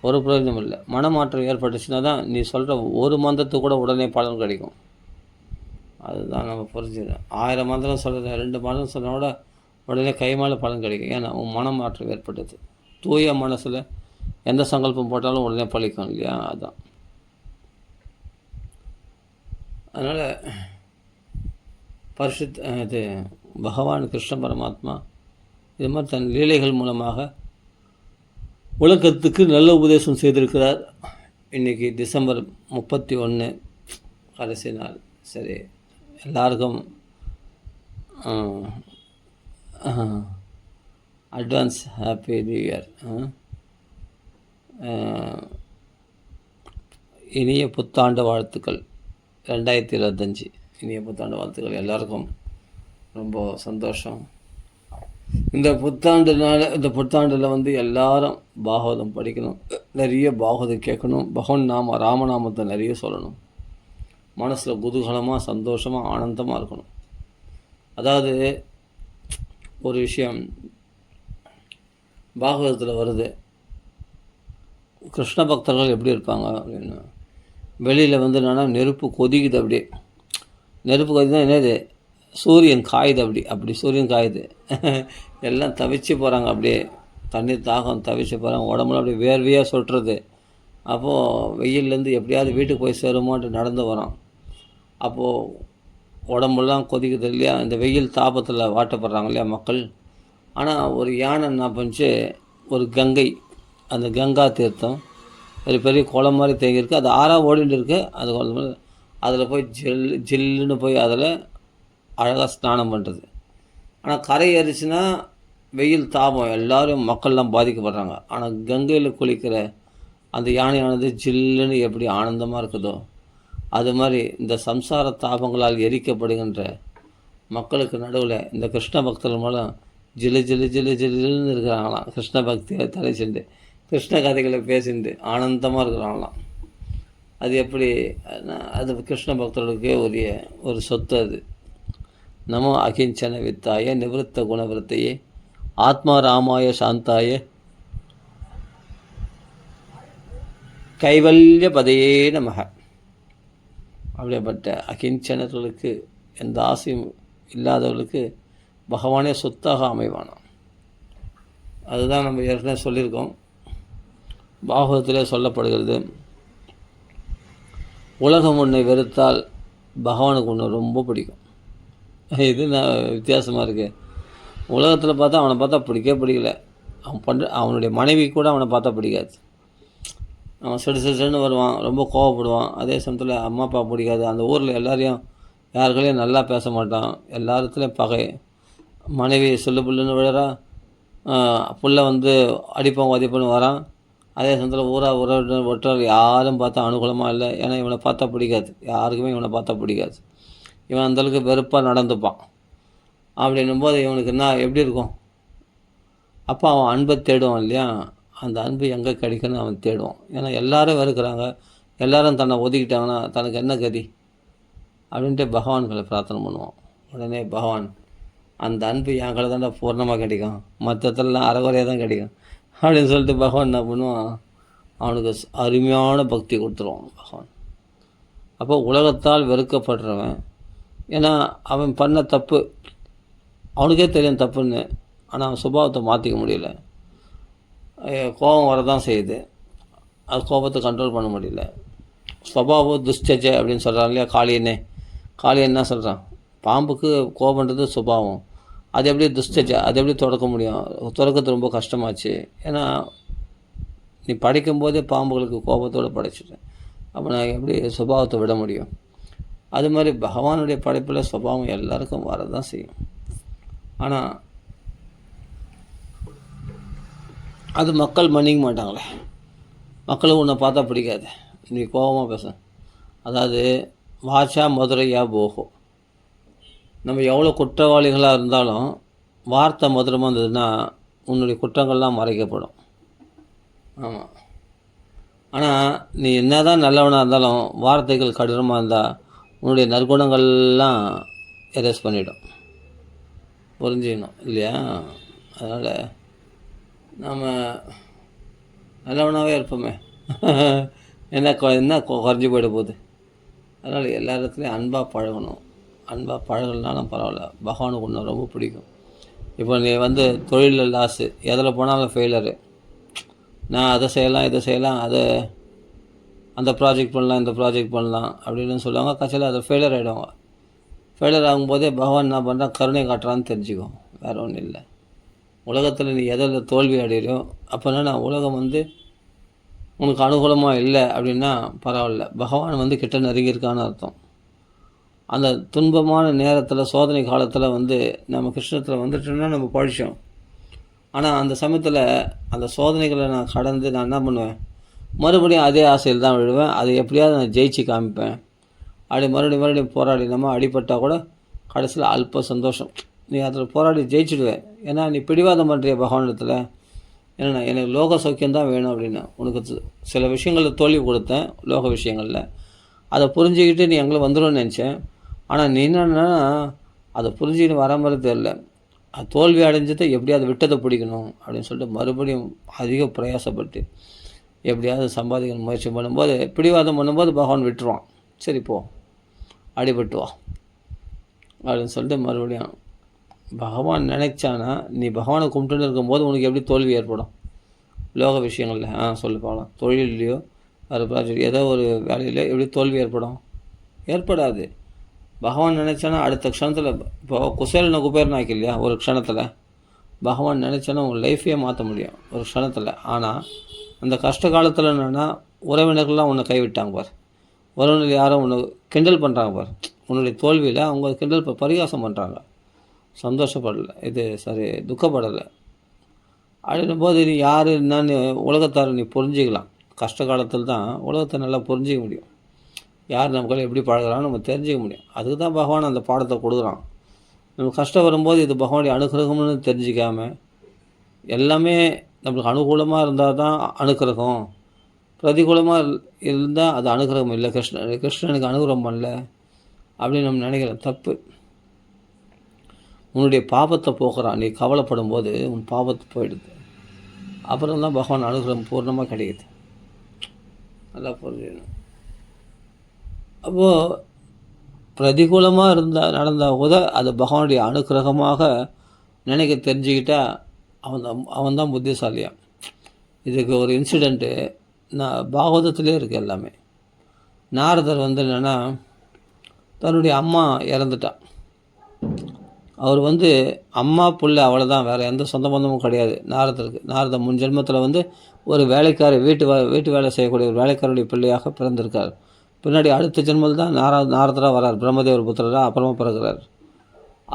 ஒரு பிரயோஜனம் இல்லை. மனமாற்றம் ஏற்பட்டுச்சுன்னா தான் நீ சொல்கிற ஒரு மந்திரத்துக்கு கூட உடனே பலன் கிடைக்கும். அதுதான் நம்ம புரிஞ்சுக்கணும். 1000 மந்திரம் சொல்கிற 2 மந்திரம் சொன்னால் கூட உடனே கைமால பலன் கிடைக்கும். ஏன்னா உன் மனமாற்றம் ஏற்பட்டது. தூய மனசில் எந்த சங்கல்பம் போட்டாலும் உடனே பழிக்கும் இல்லையா? அதுதான். அதனால் இது பகவான் கிருஷ்ண பரமாத்மா இது மாதிரி தன் லீலைகள் மூலமாக உலகத்துக்கு நல்ல உபதேசம் செய்திருக்கிறார். இன்றைக்கி டிசம்பர் 31 கடைசி நாள். சரி, எல்லாருக்கும் அட்வான்ஸ் ஹாப்பி நியூ இயர். இனிய புத்தாண்டு வாழ்த்துக்கள் 2025. இனிய புத்தாண்டு வாழ்த்துக்கள் எல்லாருக்கும். ரொம்ப சந்தோஷம். இந்த புத்தாண்டில் வந்து எல்லாரும் பாகவதம் படிக்கணும், நிறைய பாகவதம் கேட்கணும், பகவான் ராமநாமத்தை நிறைய சொல்லணும், மனசில் குதூகலமாக சந்தோஷமாக ஆனந்தமாக இருக்கணும். அதாவது ஒரு விஷயம் பாகவதத்தில் வருது, கிருஷ்ண பக்தர்கள் எப்படி இருப்பாங்க அப்படின்னு. வெளியில் வந்து என்னென்னா நெருப்பு கொதிக்குது. அப்படியே நெருப்பு கொதிக்குதுன்னா என்னது, சூரியன் காயுது. அப்படி சூரியன் காயுது. எல்லாம் தவிச்சு போகிறாங்க. அப்படியே தண்ணீர் தாகம் தவிச்சு போகிறாங்க. உடம்புல அப்படியே வேர்வையாக சொட்டுறது. அப்போது வெயிலேருந்து எப்படியாவது வீட்டுக்கு போய் சேருமோன்ட்டு நடந்து வரோம். அப்போது உடம்புலாம் கொதிக்குது இல்லையா, இந்த வெயில் தாபத்தில் வாட்டப்படுறாங்க இல்லையா மக்கள். ஆனால் ஒரு யானை என்ன பண்ணிச்சு, ஒரு கங்கை, அந்த கங்கா தீர்த்தம் ஒரு பெரிய குளம் மாதிரி தேங்கியிருக்கு. அது ஆறாக ஓடிட்டு இருக்குது. அது குளம் அதில் போய் ஜில்லுன்னு போய் அதில் அழகாக ஸ்நானம் பண்ணுறது. ஆனால் கரை ஏறிச்சுன்னா வெயில் தாபம், எல்லோரும் மக்கள்லாம் பாதிக்கப்படுறாங்க. ஆனால் கங்கையில் குளிக்கிற அந்த யானையானது ஜில்லுன்னு எப்படி ஆனந்தமாக இருக்குதோ அது மாதிரி இந்த சம்சார தாபங்களால் எரிக்கப்படுகின்ற மக்களுக்கு நடுவில் இந்த கிருஷ்ண பக்தர்கள் மூலம் ஜில்லு ஜில்லு ஜில்லு ஜில்லுன்னு இருக்கிறாங்களாம். கிருஷ்ண பக்தியை தலை சென்று கிருஷ்ண கதைகளை பேசிட்டு ஆனந்தமாக இருக்கிறாங்களாம். அது எப்படி, அது கிருஷ்ண பக்தர்களுக்கே ஒரு சொத்து. அது நமோ அகிஞ்சன வித்தாய நிவத்த குணவிருத்தையே ஆத்மா ராமாய சாந்தாய கைவல்ய பதையே நமக. அப்படிப்பட்ட அகிஞ்சனர்களுக்கு, எந்த ஆசையும் இல்லாதவர்களுக்கு பகவானே சொத்தாக அமைவானாம். அதுதான் நம்ம ஏற்கனவே சொல்லியிருக்கோம். பாகவதத்திலே சொல்லப்படுகிறது, உலகம் உன்னை வெறுத்தால் பகவானுக்கு உன்னை ரொம்ப பிடிக்கும். இது வித்தியாசமாக இருக்குது. உலகத்தில் பார்த்தா அவனை பார்த்தா பிடிக்கல. அவனுடைய மனைவி கூட அவனை பார்த்தா பிடிக்காது. அவன் சிடுன்னு வருவான், ரொம்ப கோவப்படுவான். அதே சமயத்தில் அம்மா அப்பா பிடிக்காது. அந்த ஊரில் யாருக்களையும் நல்லா பேச மாட்டான். எல்லாத்துலேயும் பகை. மனைவி சொல்லு புல்லுன்னு விழுறா, புள்ள வந்து அடிப்பான் உதைப்பான்னு வரான். அதே சமயத்தில் உறவினர் ஒற்றார் யாரும் பார்த்தா அனுகூலமாக இல்லை. ஏன்னா இவனை பார்த்தா பிடிக்காது, யாருக்குமே இவனை பார்த்தா பிடிக்காது. இவன் அந்தளவுக்கு வெறுப்பாக நடந்துப்பான். அப்படின்னும்போது இவனுக்கு என்ன எப்படி இருக்கும்? அப்போ அவன் அன்பை தேடுவான் இல்லையா, அந்த அன்பு எங்கே கிடைக்குன்னு அவன் தேடுவான். ஏன்னா எல்லோரும் வெறுக்கிறாங்க, எல்லோரும் தன்னை ஒதுக்கிட்டாங்கன்னா தனக்கு என்ன கதி அப்படின்ட்டு பகவான்களை பிரார்த்தனை பண்ணுவான். உடனே பகவான் அந்த அன்பு என் களை தாண்டா பூர்ணமாக கிடைக்கும், மற்றத்தெல்லாம் அறகுறையாக தான் கிடைக்கும் அப்படின்னு சொல்லிட்டு பகவான் என்ன பண்ணுவான், அவனுக்கு அருமையான பக்தி கொடுத்துருவான் பகவான். அப்போ உலகத்தால் வெறுக்கப்படுறவன், ஏன்னா அவன் பண்ண தப்பு அவனுக்கே தெரியும் தப்புன்னு, ஆனால் அவன் சுபாவத்தை மாற்றிக்க முடியல. கோபம் வரதான் செய்யுது, அது கோபத்தை கண்ட்ரோல் பண்ண முடியல. சுபாவம் துஷ்டஜ அப்படின்னு சொல்கிறான் இல்லையா, காளியன் என்ன சொல்கிறான், பாம்புக்கு கோபன்றது சுபாவம், அது எப்படி துஷ்டஜ, அது எப்படி தொடக்க முடியும், தொடக்கிறது ரொம்ப கஷ்டமாச்சு. ஏன்னா நீ படைக்கும்போதே பாம்புகளுக்கு கோபத்தோடு படைச்சிட்டேன், அப்போ நான் எப்படி சுபாவத்தை விட முடியும்? அது மாதிரி பகவானுடைய படைப்பில் சுபாவம் எல்லாருக்கும் வரதான் செய்யும். ஆனால் அது மக்கள் மன்னிக்க மாட்டாங்களே. மக்களுக்கு உன்னை பார்த்தா பிடிக்காது, நீ கோபமாக பேச. அதாவது வாச்சா மதுரையா போகும். நம்ம எவ்வளோ குற்றவாளிகளாக இருந்தாலும் வார்த்தை மதுரமாக இருந்ததுன்னா உன்னுடைய குற்றங்கள்லாம் மறைக்கப்படும். ஆமாம். ஆனால் நீ என்ன தான் நல்லவனாக இருந்தாலும் வார்த்தைகள் கடினமாக இருந்தால் உன்னுடைய நற்குணங்கள்லாம் எரேஸ் பண்ணிவிடும். புரிஞ்சுக்கணும் இல்லையா? அதனால் நாம் நல்லவனாகவே இருப்போமே. என்ன குறைஞ்சி போயிட போகுது. அதனால் எல்லா இடத்துலையும் அன்பாக பழகணும். அன்பாக பழகலனாலும் பரவாயில்ல, பகவானுக்கு ஒன்று ரொம்ப பிடிக்கும். இப்போ நீ தொழிலில் லாஸு, எதில் போனாலும் ஃபெயிலரு. நான் அதை செய்யலாம் இதை செய்யலாம், அந்த ப்ராஜெக்ட் பண்ணலாம் இந்த ப்ராஜெக்ட் பண்ணலாம் அப்படின்னு சொல்லுவாங்க. கட்சியில் அதை ஃபெயிலியர் ஆகிடுவாங்க. ஃபெயிலியர் ஆகும்போதே பகவான் என்ன பண்ணுறான், கருணை காட்டுறான்னு தெரிஞ்சுக்கோ. வேறு ஒன்றும் இல்லை. உலகத்தில் நீ எதில் தோல்வி அடையிறோ அப்போ என்ன, உலகம் உனக்கு அனுகூலமாக இல்லை அப்படின்னா பரவாயில்ல, பகவான் கிட்ட நெருங்கியிருக்கான்னு அர்த்தம். அந்த துன்பமான நேரத்தில், சோதனை காலத்தில் நம்ம கிருஷ்ணத்தில் வந்துட்டோம்னா நம்ம பழிச்சோம். ஆனால் அந்த சமயத்தில் அந்த சோதனைகளை நான் கடந்து நான் என்ன பண்ணுவேன், மறுபடியும் அதே ஆசையில் தான் விழுவேன். அதை எப்படியாவது நான் ஜெயிச்சு காமிப்பேன். அப்படி மறுபடியும் போராடி நம்ம அடிபட்டால் கூட கடைசியில் அல்ப சந்தோஷம். நீ அதில் போராடி ஜெயிச்சுடுவேன். ஏன்னா நீ பிடிவாதம் பண்ணுறிய பகவானிடத்தில். ஏன்னா எனக்கு லோக சௌக்கியம்தான் வேணும் அப்படின்னு. உனக்கு சில விஷயங்களில் தோல்வி கொடுத்தேன், லோக விஷயங்களில். அதை புரிஞ்சுக்கிட்டு நீ எங்களை வந்துடும்னு நினச்சேன். ஆனால் நீ என்னன்னா அதை புரிஞ்சுக்கிட்டு வர மாதிரி தெரியல. அது தோல்வி அடைஞ்சதை எப்படியாவது விட்டதை பிடிக்கணும் அப்படின்னு சொல்லிட்டு மறுபடியும் அதிக பிரயாசப்பட்டு எப்படியாவது சம்பாதிக்கணும் முயற்சி பண்ணும்போது, பிடிவாதம் பண்ணும்போது பகவான் விட்டுருவான். சரி போ, அடிபட்டு வா அப்படின்னு சொல்லிட்டு மறுபடியும் பகவான் நினைச்சானா, நீ பகவானை கும்பிட்டுன்னு இருக்கும்போது உனக்கு எப்படி தோல்வி ஏற்படும் லோக விஷயங்களில்? சொல்லி பார்க்கலாம். தொழிலையோ வேறு ப்ராஜெக்ட் ஏதோ ஒரு வேலையிலையோ எப்படி தோல்வி ஏற்படாது. பகவான் நினச்சானா அடுத்த க்ஷணத்தில், இப்போ குசேலனை குபேரன் ஆக்கி இல்லையா, ஒரு க்ஷணத்தில் பகவான் நினச்சானா உன் லைஃப்பையே மாற்ற முடியும் ஒரு க்ஷணத்தில். ஆனால் அந்த கஷ்ட காலத்தில் என்னென்னா உறவினர்கள்லாம் உன்னை கைவிட்டாங்க பார். உறவினர் யாரும் உன்னை கிண்டல் பண்ணுறாங்க பார். உன்னுடைய தோல்வியில் அவங்க கிண்டல் பரிகாசம் பண்ணுறாங்க, சந்தோஷப்படலை, சரி துக்கப்படலை. அப்படின்னும் போது நீ யார் என்னன்னு உலகத்தார் நீ புரிஞ்சிக்கலாம். கஷ்ட காலத்தில் தான் உலகத்தை நல்லா புரிஞ்சிக்க முடியும். யார் நமக்கு எப்படி பழகிறான்னு நம்ம தெரிஞ்சிக்க முடியும். அதுக்கு தான் பகவான் அந்த பாடத்தை கொடுக்குறான். நம்ம கஷ்டம் வரும்போது இது பகவானுடைய அனுகிரகம்னு தெரிஞ்சிக்காமல், எல்லாமே நம்மளுக்கு அனுகூலமாக இருந்தால் தான் அனுகிரகம், பிரதிகூலமாக இருந்தால் அது அனுகிரகம் இல்லை. கிருஷ்ணனுக்கு அனுகிரகம் பண்ணல அப்படின்னு நம்ம நினைக்கிறோம். தப்பு. உன்னுடைய பாபத்தை போக்குறான். நீ கவலைப்படும் போது உன் பாபத்தை போயிடுது. அப்புறம் தான் பகவான் அனுகிரகம் பூர்ணமாக கிடைக்குது. நல்லா புரிஞ்சுக்கணும். அப்போது பிரதிகூலமாக நடந்தால் கூட அது பகவானுடைய அனுகிரகமாக நினைக்க தெரிஞ்சுக்கிட்டால் அவன் தான் புத்திசாலியாக. இதுக்கு ஒரு இன்சிடெண்ட்டு நான் பாகவதத்திலே இருக்குது எல்லாமே. நாரதர் என்னென்னா தன்னுடைய அம்மா இறந்துட்டான். அவர் அம்மா புள்ள அவ்வளோதான், வேறு எந்த சொந்த பந்தமும் கிடையாது நாரதருக்கு. நாரதர் முன் ஜென்மத்தில் ஒரு வேலைக்காரி, வீட்டு வேலை செய்யக்கூடிய ஒரு வேலைக்காரருடைய பிள்ளையாக பிறந்திருக்கார். பின்னாடி அடுத்த ஜென்மத்தில் தான் நாரதராக வரார், பிரம்மதேவர் புத்திரராக அப்புறமா பிறகுறார்.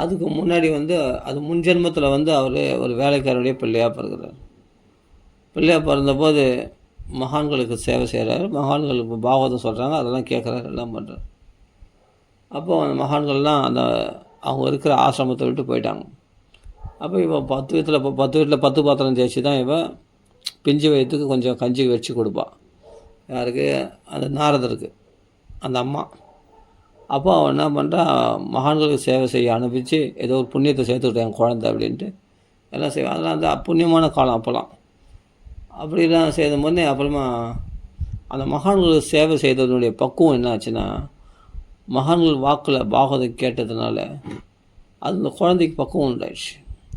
அதுக்கு முன்னாடி அது முன் ஜென்மத்தில் அவர் ஒரு வேலைக்காரருடைய பிள்ளையாக பிறகுறார். பிள்ளையாக பிறந்தபோது மகான்களுக்கு சேவை செய்கிறார். மகான்களுக்கு பாகவதம் சொல்கிறாங்க, அதெல்லாம் கேட்குறாரு, எல்லாம் பண்ணுறார். அப்போ அந்த மகான்கள்லாம் அவங்க இருக்கிற ஆசிரமத்தை விட்டு போயிட்டாங்க. அப்போ இவன் 10 வீட்டில் 10 பாத்திரம் ஜெயிச்சு தான் இவன் பிஞ்சு வயிற்றுக்கு கொஞ்சம் கஞ்சி வச்சு கொடுப்பாள். யாருக்கு? அந்த நாரதருக்கு, அந்த அம்மா. அப்போ அவன் என்ன பண்ணுறான், மகான்களுக்கு சேவை செய்ய அனுப்பிச்சு ஏதோ ஒரு புண்ணியத்தை சேர்த்துக்கிட்டேன் என் குழந்தை அப்படின்ட்டு எல்லாம் செய்வான். அதெல்லாம் அப்புண்ணியமான காலம் அப்போலாம். அப்படிலாம் செய்யும்போது அப்புறமா அந்த மகான்களுக்கு சேவை செய்ததனுடைய பக்குவம் என்ன ஆச்சுன்னா, மகான்கள் வாக்கில் பாகவதம் கேட்டதுனால அது அந்த குழந்தைக்கு பக்குவம் உண்டாயிடுச்சு.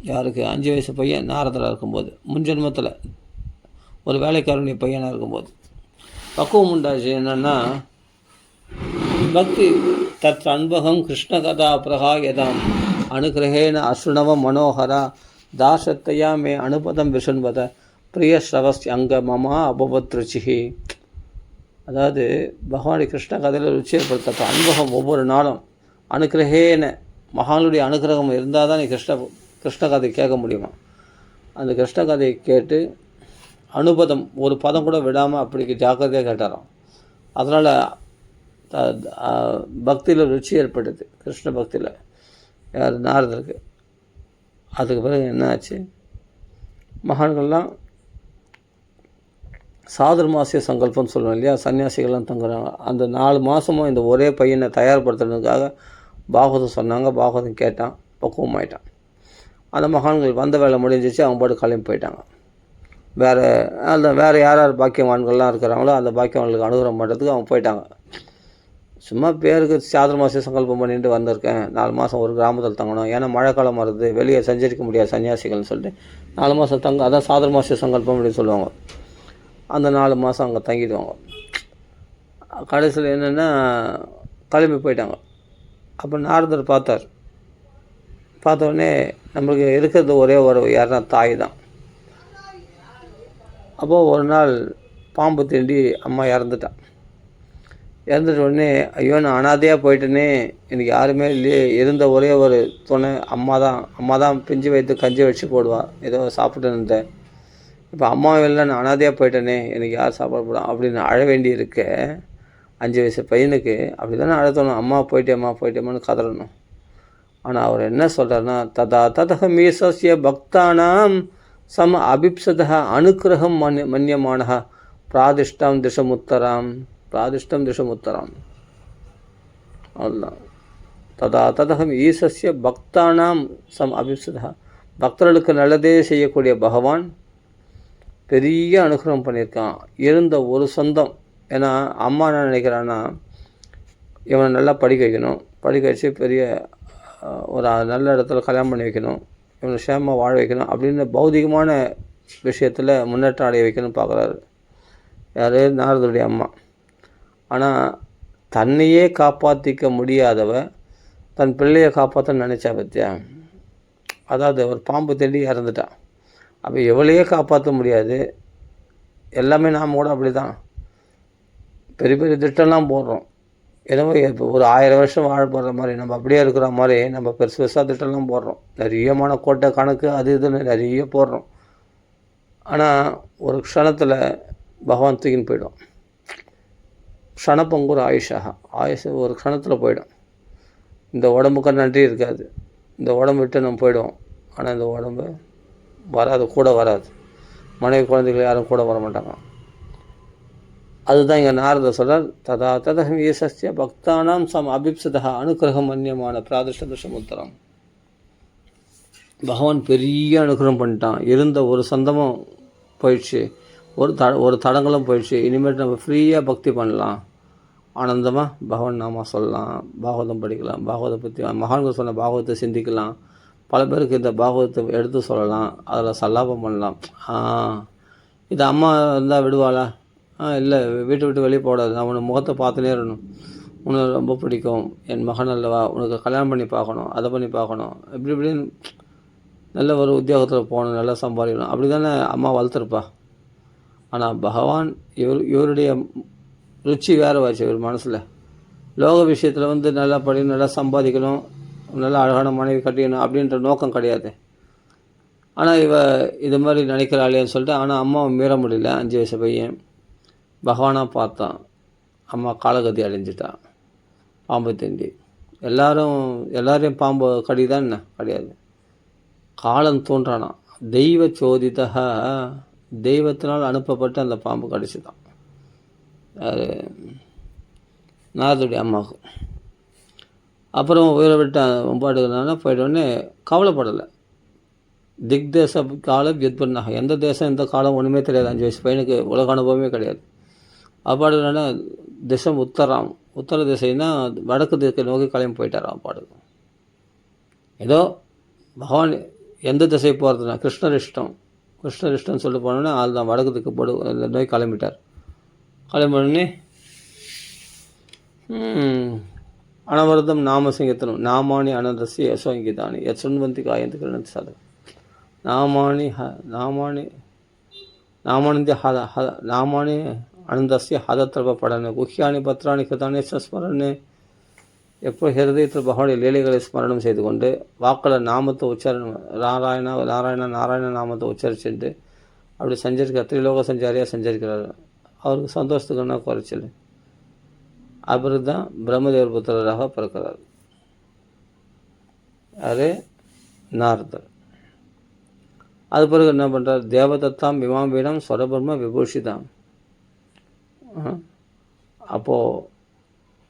யாருக்கு? 5 வயசு பையன் நாரதராக இருக்கும்போது, முன்ஜென்மத்தில் ஒரு வேலைக்காரனுடைய பையனாக இருக்கும்போது பக்குவம் உண்டாச்சு. என்னென்னா பக்தி தத் அன்பகம் கிருஷ்ண கதா பிரகாயதாம் அனுகிரகேன அசுணவ மனோகரா தாசத்தையா மே அனுபதம் விஷன்பத பிரிய ஸ்ரவஸ் அங்க மமா அபவத் ருச்சிஹி. அதாவது பகவானுடைய கிருஷ்ண கதையில் ருச்சி ஏற்படுத்த அனுபவம் ஒவ்வொரு நாளும் அனுகிரகேன, மகானுடைய அனுகிரகம் இருந்தால் தான் நீ கிருஷ்ண கதை கேட்க முடியுமா. அந்த கிருஷ்ண கதையை கேட்டு அனுபதம் ஒரு பதம் கூட விடாமல் அப்படி ஜாக்கிரதையாக கேட்டாராம். அதனால் பக்தியில் ருச்சி ஏற்பட்டது, கிருஷ்ண பக்தியில் யார் நாரதருக்கு. அதுக்கு பிறகு என்ன ஆச்சு, மகான்கள்லாம் சாதுர்மாசிய சங்கல்பம்னு சொல்லுவோம் இல்லையா, சன்னியாசிகள்லாம் தங்குறாங்க. அந்த 4 மாதமும் இந்த ஒரே பையனை தயார்படுத்துறதுக்காக பாகவதம் சொன்னாங்க. பாகவதம் கேட்டான், பக்குவமாயிட்டான். அந்த மகான்கள் வந்த வேலை முடிஞ்சிச்சு, அவங்க பாட்டு கிளம்பி போயிட்டாங்க. வேறு யார் யார் பாக்கியவான்கள்லாம் இருக்கிறாங்களோ அந்த பாக்கியவான்களுக்கு அனுகிரகம் பண்ணுறதுக்கு அவங்க போயிட்டாங்க. சும்மா பேருக்கு சாதுர்மாசிய சங்கல்பம் பண்ணிட்டு வந்திருக்கேன், 4 மாதம் ஒரு கிராமத்தில் தங்கணும், ஏன்னா மழை காலம் வருது, வெளியே சஞ்சரிக்க முடியாது சன்னியாசிகள்னு சொல்லிட்டு 4 மாதம் தங்க, அதான் சாதுர்மாசிய சங்கல்பம் அப்படின்னு சொல்லுவாங்க. அந்த 4 மாதம் அங்கே தங்கிடுவாங்க. கடைசியில் என்னென்னா கிளம்பி போயிட்டாங்க. அப்போ நாரதர் பார்த்த உடனே நம்மளுக்கு இருக்கிறது ஒரே ஒரு யாருன்னா தாய் தான். அப்போது ஒரு நாள் பாம்பு தீண்டி அம்மா இறந்துட்டான். இறந்துட்ட உடனே ஐயோ நான் அனாதையாக போயிட்டேனே, எனக்கு யாருமே இல்லையே, இருந்த ஒரே ஒரு துணை அம்மா தான் பிஞ்சு வைத்து கஞ்சி வச்சு போடுவா, ஏதோ சாப்பிட்டு இருந்தேன். இப்போ அம்மாவும் இல்லை, நான் அனாதையாக போயிட்டேனே, எனக்கு யார் சாப்பாடு போடும் அப்படின்னு அழ வேண்டி இருக்க 5 வயசு பையனுக்கு அப்படி தானே அழுத்தணும், அம்மா போயிட்டேம்மான்னு கதறணும். ஆனால் அவர் என்ன சொல்கிறாருன்னா, ததா மீசஸ்ய பக்தானாம் சம அபிப்சத அனுக்கிரகம் மன்யமான பிராதிஷ்டம் திசமுத்தராம் அவ்வளோதான். ததா ஈசஸ்ய பக்தானாம் சம் அபிப்சத, பக்தர்களுக்கு நல்லதே செய்யக்கூடிய பகவான் பெரிய அனுகிரகம் பண்ணியிருக்கான். இருந்த ஒரு சொந்தம், ஏன்னா அம்மா என்ன நினைக்கிறான்னா, இவனை நல்லா படிக்க வைக்கணும், படிக்க வச்சு பெரிய ஒரு நல்ல இடத்துல கல்யாணம் பண்ணி வைக்கணும், இவனை சேமமாக வாழ வைக்கணும் அப்படின்னு பௌதிகமான விஷயத்தில் முன்னேற்றம் அடைய வைக்கணும்னு பார்க்குறாரு யார், நாரதருடைய அம்மா. ஆனால் தன்னையே காப்பாற்றிக்க முடியாதவ தன் பிள்ளையை காப்பாற்ற நினச்சா பற்றியா. அதாவது ஒரு பாம்பு தேடி இறந்துட்டான். அப்போ எவ்வளையே காப்பாற்ற முடியாது. எல்லாமே நாம் கூட அப்படி தான் பெரிய பெரிய திட்டம்லாம் போடுறோம். ஏதோ இப்போ ஒரு 1000 வருஷம் வாழ போடுற மாதிரி நம்ம அப்படியே இருக்கிற மாதிரி நம்ம பெருசாக திட்டம்லாம் போடுறோம். நிறையமான கோட்டை கணக்கு அது இதுன்னு நிறைய போடுறோம். ஆனால் ஒரு க்ஷணத்தில் பகவான் தூக்கின்னு போயிடும். க்ஷணப்பங்குர் ஆயுஷ் ஒரு க்ஷணத்தில் போயிடும். இந்த உடம்புக்கு நன்றி இருக்காது, இந்த உடம்பு விட்டு நம்ம போயிடுவோம். ஆனால் இந்த உடம்பு கூட வராது. மனைவி குழந்தைகள் யாரும் கூட வர மாட்டாங்க. அதுதான் இங்கே நாரதர் சொல்கிறார், ததா ஈசஸ்ய பக்தானாம் சம் அபிப்சதா அனுகிரகம் மன்யமான பிராதிஷ்டம் உத்தரம். பகவான் பெரிய அனுகிரகம் பண்ணிட்டான். இருந்த ஒரு சொந்தமும் போயிடுச்சு, ஒரு தடங்களும் போயிடுச்சு. இனிமேல் நம்ம ஃப்ரீயாக பக்தி பண்ணலாம், ஆனந்தமாக பகவான் நாம சொல்லலாம், பாகவதம் படிக்கலாம், பாகவதை பற்றி மகான்கள் சொன்ன பாகவத்தை சிந்திக்கலாம். பல பேருக்கு இந்த பாகவத்தை எடுத்து சொல்லலாம், அதில் சல்லாபம் பண்ணலாம். இது அம்மா இருந்தால் விடுவாளா? இல்லை, வீட்டை விட்டு வெளியே போடாது, நான் உன்னை முகத்தை பார்த்துனே இருக்கணும், உனக்கு ரொம்ப பிடிக்கும், என் மகன் அல்லவா, உனக்கு கல்யாணம் பண்ணி பார்க்கணும், அதை பண்ணி பார்க்கணும், இப்படின்னு நல்ல ஒரு உத்தியோகத்தில் போகணும், நல்லா சம்பாதிக்கணும், அப்படி தானே அம்மா வளர்த்துருப்பா. ஆனால் பகவான் இவருடைய ருச்சி வேறு வாச்சு. இவர் மனசில் லோக விஷயத்தில் நல்லா படிக்கணும், நல்லா சம்பாதிக்கணும், நல்லா அழகான மனைவி கட்டிக்கணும் அப்படின்ற நோக்கம் கிடையாது. ஆனால் இது மாதிரி நினைக்கிறாளேன்னு சொல்லிட்டு, ஆனால் அம்மாவை மீற முடியல. 5 வயசு பையன் பகவானாக பார்த்தான். அம்மா காலகதி அடைஞ்சிட்டான், பாம்பு தீண்டி. எல்லாரையும் பாம்பு கடிதான் என்ன கிடையாது. காலம் தோன்றானா, தெய்வ சோதிதக, தெய்வத்தினால் அனுப்பப்பட்டு அந்த பாம்பு கடிச்சுதான் நாரதுடைய அம்மாவுக்கு. அப்புறம் உயிரை விட்டு பாட்டுக்கிறனால போய்ட்டோடனே கவலைப்படலை. திக்தேச காலம் வியத்பன்னாக, எந்த தேசம் எந்த காலம் ஒன்றுமே தெரியாது. 5 வயசு பையனுக்கு உலக அனுபவமே கிடையாது. அப்பாடுனா திசம் உத்தர திசைன்னா வடக்கு திசை நோக்கி கிளம்பி போயிட்டார். அப்பாடு ஏதோ பகவான் எந்த திசை போகிறதுனா கிருஷ்ணரிஷ்டம்னு சொல்லிட்டு போனோன்னே ஆள் தான் வடக்கு திக்கு நோக்கி கிளம்பிட்டார். கிளம்பினோடனே அனவரதம் நாமசிங்கத்தனம் நாமானி அனந்தசி யசோங்கிதானி யசுன்வந்தி காயந்தி கிரணந்தி சாதகம் நாமானி அனந்தசிய ஹதத்திரப படனே குஹ்யானி பத்ராணி கிருதானே ஸ்மரணே. எப்போ ஹிருதயத்தில் பகவானுடைய லீலைகளை ஸ்மரணம் செய்து கொண்டு வாக்கில் நாமத்தை நாராயண நாமத்தை உச்சரிச்சுட்டு அப்படி சஞ்சரிக்கிறார், திரிலோக சஞ்சாரியாக சஞ்சரிக்கிறார். அவருக்கு சந்தோஷத்துக்கு என்ன குறைச்சல்? அவர் தான் பிரம்மதேவர் புத்திரராக பிறக்கிறார். யார்? நாரதர். அது பிறகு என்ன பண்ணுறார்? தேவதத்தாம் விமாம் வீணம் ஸ்வரபர்ம விபூஷிதாம். அப்போது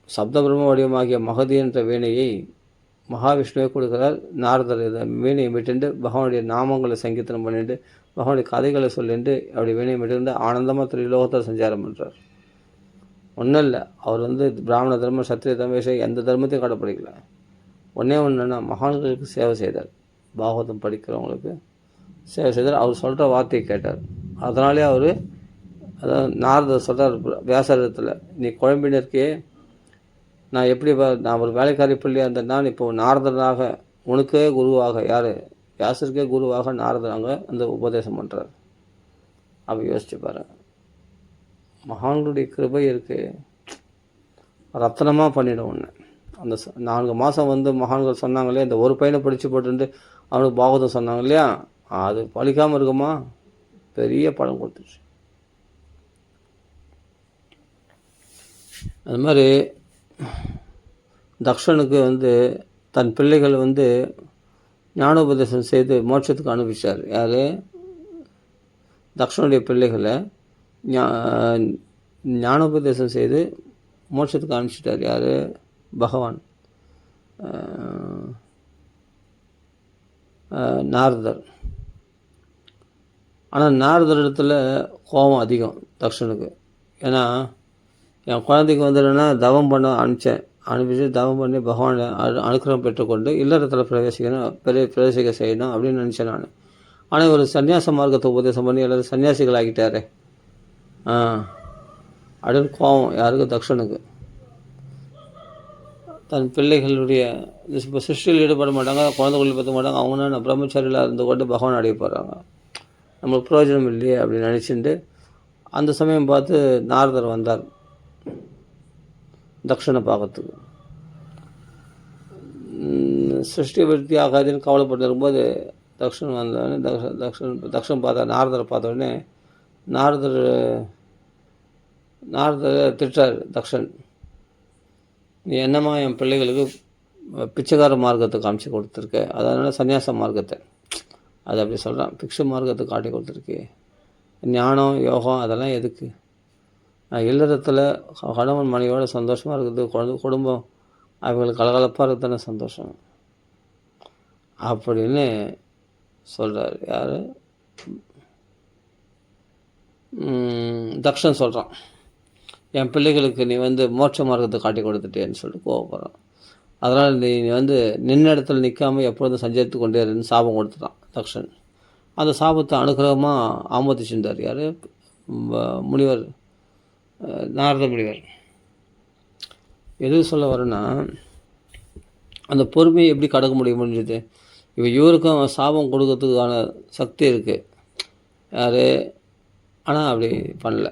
சப்தபிரம்ம வடிவமாகிய மகதி என்ற வீணையை மகாவிஷ்ணுவை கொடுக்கிறார். நாரதர் இதை வீணையை விட்டுண்டு பகவானுடைய நாமங்களை சங்கீர்த்தனம் பண்ணிட்டு பகவானுடைய கதைகளை சொல்லிட்டு அப்படி வீணையை விட்டுண்டு ஆனந்தமாக திரிலோகத்தில் சஞ்சாரம் பண்ணுறார். ஒன்றும் இல்லை, அவர் பிராமண தர்மம், சத்திரிய தர்மம், எந்த தர்மத்தையும் கடைப்பிடிக்கல. ஒன்றே ஒன்றுன்னா மகான்களுக்கு சேவை செய்தார். பாகவதம் படிக்கிறவங்களுக்கு சேவை செய்தார். அவர் சொல்கிற வார்த்தையை கேட்டார். அதனாலே அவர், அதாவது நாரதர் சொல்கிறார் வியாசரத்தில், நீ குழம்பின்னு இருக்கே, நான் எப்படி நான் ஒரு வேலைக்காரி பிள்ளையாக இருந்தேன்னா இப்போ நாரதனாக உனக்கே குருவாக, யார்? வியாசருக்கே குருவாக நாரதனாக அந்த உபதேசம் பண்ணுறார். அப்போ யோசிச்சு பாரு, மகான்களுடைய கிருபை இருக்குது, ரத்தனமாக பண்ணிவிடும் ஒன்று. அந்த 4 மாதம் மகான்கள் சொன்னாங்களே, இந்த ஒரு பையனை பிடிச்சி போட்டு அவனுக்கு பாகவதம் சொன்னாங்க இல்லையா, அது பழிக்காமல் இருக்குமா? பெரிய படம் கொடுத்துச்சு. அது மாதிரி தக்ஷனுக்கு தன் பிள்ளைகள் ஞானோபதேசம் செய்து மோட்சத்துக்கு அனுப்பிச்சார். யார்? தக்ஷனுடைய பிள்ளைகளை ஞானோபதேசம் செய்து மோட்சத்துக்கு அனுப்பிச்சிட்டார். யார்? பகவான் நாரதர். ஆனால் நாரதர் இடத்துல கோபம் அதிகம் தக்ஷனுக்கு. ஏன்னா என் குழந்தைக்கு இல்லைன்னா தவம் பண்ண அனுப்பிச்சு தவம் பண்ணி பகவான் அனுக்கிரகம் பெற்றுக்கொண்டு இல்லறத்தில் பிரவேசிக்க செய்யணும் அப்படின்னு நினச்சேன் நான். ஆனால் ஒரு சன்னியாச மார்க்கத்தை உபதேசம் பண்ணி எல்லோரும் சன்னியாசிகள் ஆகிட்டாரே அப்படின்னு கோபம் யாருக்கு? தக்ஷனுக்கு. தன் பிள்ளைகளுடைய இப்போ சிருஷ்டியில் ஈடுபட மாட்டாங்க, குழந்தைகள் பற்ற மாட்டாங்க, அவங்க பிரம்மச்சாரியில் இருந்து கொண்டு பகவான் அடைய போகிறாங்க, நம்மளுக்கு பிரயோஜனம் இல்லையே அப்படின்னு நினச்சிட்டு அந்த சமயம் பார்த்து நாரதர் வந்தார் தக்ஷனை பார்க்கறதுக்கு. சிருஷ்டி விருத்தி ஆகாதுன்னு கவலைப்பட்டு இருக்கும்போது தக்ஷன் வந்தோடனே தக்ஷன் பார்த்தா நாரதரை பார்த்தோடனே நாரதரை திட்டார் தக்ஷன். நீ என்னம்மா என் பிள்ளைகளுக்கு பிச்சைக்கார மார்க்கத்தை காமிச்சு கொடுத்துருக்க, அதனால் சன்னியாச மார்க்கத்தை அது அப்படி சொல்கிறான், பிக்ஷு மார்க்கத்தை காட்டி கொடுத்துருக்கு, ஞானம் யோகம் அதெல்லாம் எதுக்கு? இல்லறத்தில் கணவன் மனைவியோட சந்தோஷமாக இருக்குது, குடும்பம் அவங்களுக்கு கலகலப்பாக இருக்குதானே சந்தோஷம் அப்படின்னு சொல்கிறார். யார்? தக்ஷன் சொல்கிறான், என் பிள்ளைகளுக்கு நீ மோட்ச மார்க்கத்தை காட்டி கொடுத்துட்டேன்னு சொல்லிட்டு கோவப்படுறான். அதனால் நீ நின்ன இடத்துல நிற்காமல் எப்பொழுதும் சஞ்சரித்து கொண்டே இருன்னு சாபம் கொடுத்துட்டான் தக்ஷன். அந்த சாபத்தை அனுகிரகமாக ஆமோதிச்சிருந்தார். யார்? முனிவர், நாரத முனிவர். எது சொல்ல வரேன்னா, அந்த பொறுமையை எப்படி கடக்க முடியும்ன்றது, இப்போ இவருக்கும் சாபம் கொடுக்கறதுக்கான சக்தி இருக்குது. யார்? ஆனால் அப்படி பண்ணல.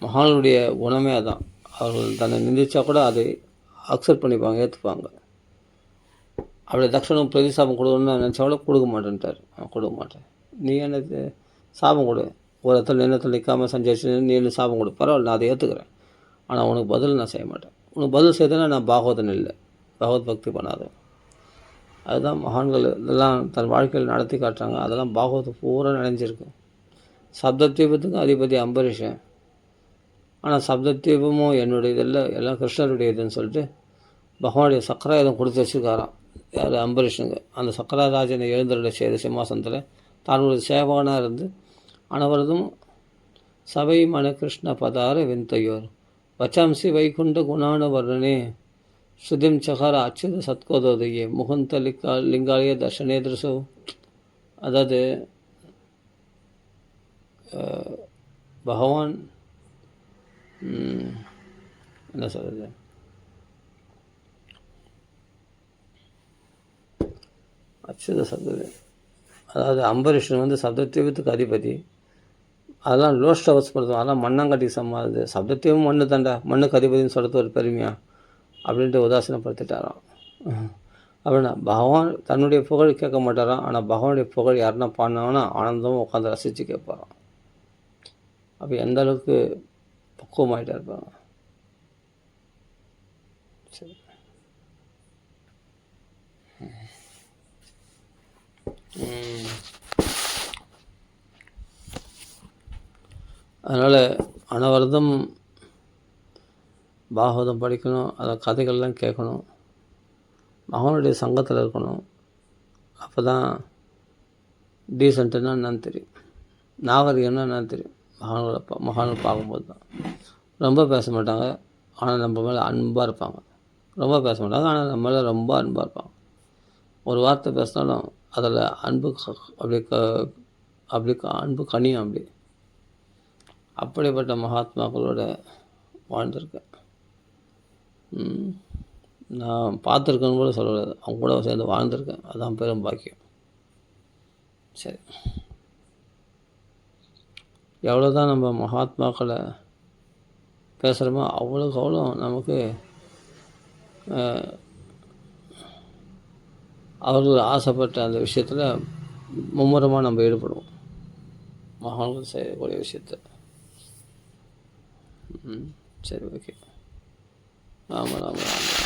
மகான்களுடைய குணமே அதான், அவர்கள் தன்னை நிந்திச்சா கூட அதை அக்செப்ட் பண்ணிப்பாங்க, ஏற்றுப்பாங்க. அப்படி தக்ஷனும் பிரதி சாபம் கொடுக்கணும்னு நினச்சாக்கூட கொடுக்க மாட்டேன்ட்டார். கொடுக்க மாட்டேன், நீ எனக்கு சாபம் கொடு, ஒரு இடத்துல நின்னத்தில் நிற்காமல் சஞ்சரிச்சு நீ என்ன சாபம் கொடு, பரவாயில்ல, நான் அதை ஏற்றுக்கிறேன், ஆனால் உனக்கு பதில் நான் செய்ய மாட்டேன். உனக்கு பதில் செய்தேன்னா நான் பாகவதன் இல்லை, பகவத் பக்தி பண்ணாதவன். அதுதான் மகான்கள் இதெல்லாம் தன் வாழ்க்கையில் நடத்தி காட்டுறாங்க. அதெல்லாம் பாகவதம் பூரா நினைஞ்சிருக்கு. சப்தத்வீபத்துக்கும் அதிபதி அம்பரீஷன். ஆனால் சப்தத்வீபமும் என்னுடைய இதெல்லாம் எல்லாம் கிருஷ்ணருடைய இதுன்னு சொல்லிட்டு பகவானுடைய சக்கராயுதம் கொடுத்து வச்சுருக்காராம். யார்? அம்பரீஷனுக்கு. அந்த சக்கரராஜனை எழுந்தருளை செய்த சிம்மாசனத்தில் தான் ஒரு சேவகனாக இருந்து அனவரதும் சபை மன கிருஷ்ண பதார விந்தையோர் வச்சாம்சி வைகுண்ட குணான வர்ணனே சுதிம் சகார அச்சுத சத்கோதோதையே முகுந்த லிங்காலய தர்ஷனே திருசோ. அதாவது பகவான் என்ன சொல்கிறது, அச்சுத சப்தது, அதாவது அம்பரீஷன் சப்தத்தீபத்துக்கு அதிபதி. அதெல்லாம் லோஷ்டவஸ்படுத்தும், அதெல்லாம் மண்ணாங்கட்டி சம்மாது. சப்தத்தீபம் மண்ணு தாண்டா, மண்ணுக்கு அதிபதினு சொல்கிறது ஒரு பெருமையா அப்படின்ட்டு உதாசீனப்படுத்திட்டாராம். அப்படின்னா பகவான் தன்னுடைய புகழ் கேட்க மாட்டாராம். ஆனால் பகவானுடைய புகழ் யாருன்னா பாடினாங்கன்னா ஆனந்தமாக உட்காந்து ரசித்து கேட்பாராம். அப்போ எந்த அளவுக்கு பக்குவமாயிட்டா இருப்பாங்க. சரி. அதனால் அனவரதம் பாகவதம் படிக்கணும், அதை கதைகள்லாம் கேட்கணும், பகவானுடைய சங்கத்தில் இருக்கணும். அப்போ தான் டீசென்ட்டுன்னா என்னன்னு தெரியும், நாகரிகம்னா என்னன்னு தெரியும். மகான்களை பார்க்கும்போது தான். ரொம்ப பேச மாட்டாங்க, ஆனால் நம்ம மேலே அன்பாக இருப்பாங்க. ரொம்ப பேச மாட்டாங்க, ஆனால் நம்ம மேலே ரொம்ப அன்பாக இருப்பாங்க. ஒரு வார்த்தை பேசினாலும் அதில் அன்பு அப்படி அன்பு கனியும். அப்படிப்பட்ட மகாத்மாக்களோட வாழ்ந்திருக்கேன். நான் பார்த்துருக்கேன்னு கூட சொல்லக்கூடாது, அவங்க கூட சேர்ந்து வாழ்ந்திருக்கேன். அதான் பெரும் பாக்கியம். சரி, எவ்வளோ தான் நம்ம மகாத்மாக்களை பேசுகிறோமோ அவ்வளோக்கு அவ்வளோ நமக்கு அவர்கள் ஆசைப்பட்ட அந்த விஷயத்தில் மும்முரமாக நம்ம ஈடுபடுவோம், மகான்கள் செய்யக்கூடிய விஷயத்த. சரி, ஓகே. ராம ராம ராம.